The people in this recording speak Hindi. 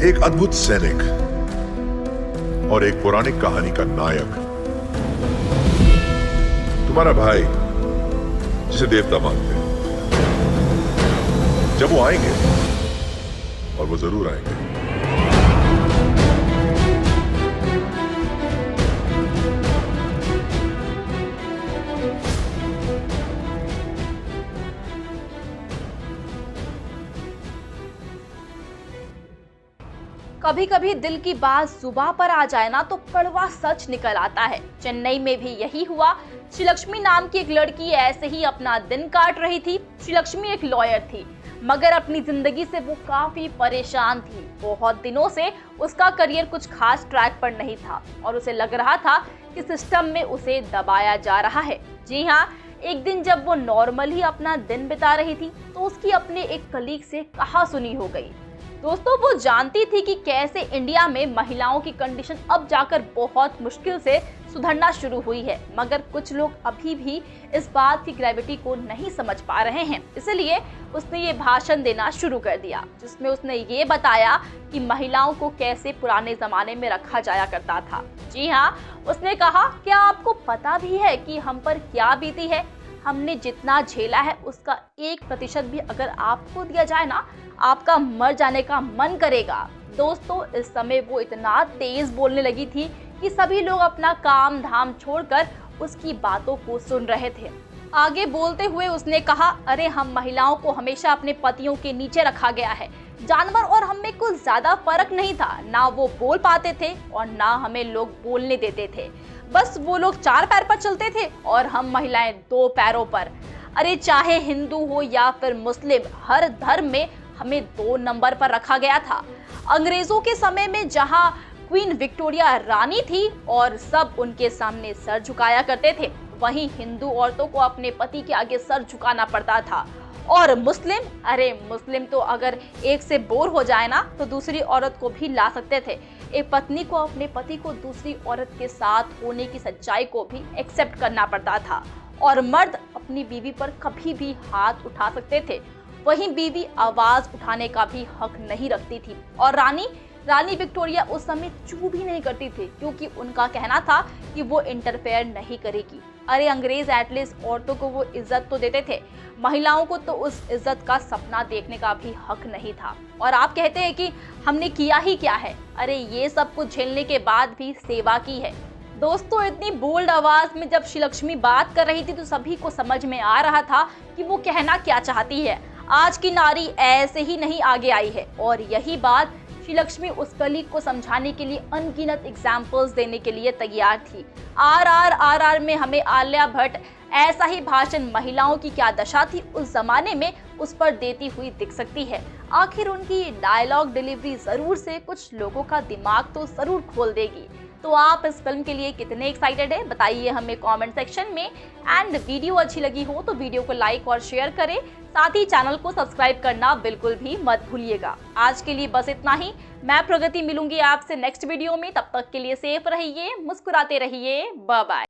एक अद्भुत सैनिक और एक पौराणिक कहानी का नायक, तुम्हारा भाई जिसे देवता मानते हैं। जब वो आएंगे, और वो जरूर आएंगे, कभी कभी दिल की बात जुबां पर आ जाए ना तो कड़वा सच निकल आता है। चेन्नई में भी यही हुआ। श्रीलक्ष्मी नाम की एक लड़की ऐसे ही अपना दिन काट रही थी। श्रीलक्ष्मी एक लॉयर थी, मगर अपनी जिंदगी से वो काफी परेशान थी। बहुत दिनों से उसका करियर कुछ खास ट्रैक पर नहीं था और उसे लग रहा था कि सिस्टम में उसे दबाया जा रहा है। जी हाँ, एक दिन जब वो नॉर्मल ही अपना दिन बिता रही थी तो उसकी अपने एक कलीग से कहासुनी हो गई। दोस्तों, वो जानती थी कि कैसे इंडिया में महिलाओं की कंडीशन अब जाकर बहुत मुश्किल से सुधरना शुरू हुई है, मगर कुछ लोग अभी भी इस बात की ग्रेविटी को नहीं समझ पा रहे हैं। इसलिए उसने ये भाषण देना शुरू कर दिया, जिसमें उसने ये बताया कि महिलाओं को कैसे पुराने जमाने में रखा जाया करता था। जी हाँ, उसने कहा, क्या आपको पता भी है कि हम पर क्या बीती है? हमने जितना झेला है उसका 1% भी अगर आपको दिया जाए ना, आपका मर जाने का मन करेगा। दोस्तों, इस समय वो इतना तेज बोलने लगी थी कि सभी लोग अपना काम धाम छोड़कर उसकी बातों को सुन रहे थे। आगे बोलते हुए उसने कहा, अरे हम महिलाओं को हमेशा अपने पतियों के नीचे रखा गया है। जानवर और हम में कुछ ज्यादा फर्क नहीं था। ना वो बोल पाते थे और ना हमें लोग बोलने देते थे। बस वो लोग 4 पैर पर चलते थे और हम महिलाएं 2 पैरों पर। अरे चाहे हिंदू हो या फिर मुस्लिम, हर धर्म में हमें 2 नंबर पर रखा गया था। अंग्रेजों के समय में जहां क्वीन विक्टोरिया रानी थी और सब उनके सामने सर झुकाया करते थे, वहीं हिंदू औरतों को अपने पति के आगे सर झुकाना पड़ता था। और मुस्लिम, अरे मुस्लिम तो अगर एक से बोर हो जाए ना तो दूसरी औरत को भी ला सकते थे। एक पत्नी को अपने पति को दूसरी औरत के साथ होने की सच्चाई को भी एक्सेप्ट करना पड़ता था। और मर्द अपनी बीवी पर कभी भी हाथ उठा सकते थे, वहीं बीवी आवाज उठाने का भी हक नहीं रखती थी। और रानी विक्टोरिया उस समय चू भी नहीं करती थी, क्योंकि उनका कहना था कि वो इंटरफेयर नहीं करेगी। अरे अंग्रेज एटलीस्ट औरतों को वो इज्जत तो देते थे, महिलाओं को तो उस इज्जत का सपना देखने का भी हक नहीं था। और आप कहते हैं कि हमने किया ही क्या है? अरे ये सब कुछ झेलने के बाद भी सेवा की है। दोस्तों, इतनी बोल्ड आवाज में जब श्रीलक्ष्मी बात कर रही थी तो सभी को समझ में आ रहा था कि वो कहना क्या चाहती है। आज की नारी ऐसे ही नहीं आगे आई है। और यही बात श्रीलक्ष्मी उस कलीग को समझाने के लिए अनगिनत एग्जाम्पल्स देने के लिए तैयार थी। RRR में हमें आलिया भट्ट ऐसा ही भाषण महिलाओं की क्या दशा थी उस जमाने में उस पर देती हुई दिख सकती है। आखिर उनकी डायलॉग डिलीवरी जरूर से कुछ लोगों का दिमाग तो जरूर खोल देगी। तो आप इस फिल्म के लिए कितने एक्साइटेड है, बताइए हमें कमेंट सेक्शन में। एंड वीडियो अच्छी लगी हो तो वीडियो को लाइक और शेयर करें, साथ ही चैनल को सब्सक्राइब करना बिल्कुल भी मत भूलिएगा। आज के लिए बस इतना ही। मैं प्रगति मिलूंगी आपसे नेक्स्ट वीडियो में। तब तक के लिए सेफ रहिए, मुस्कुराते रहिए। Bye bye.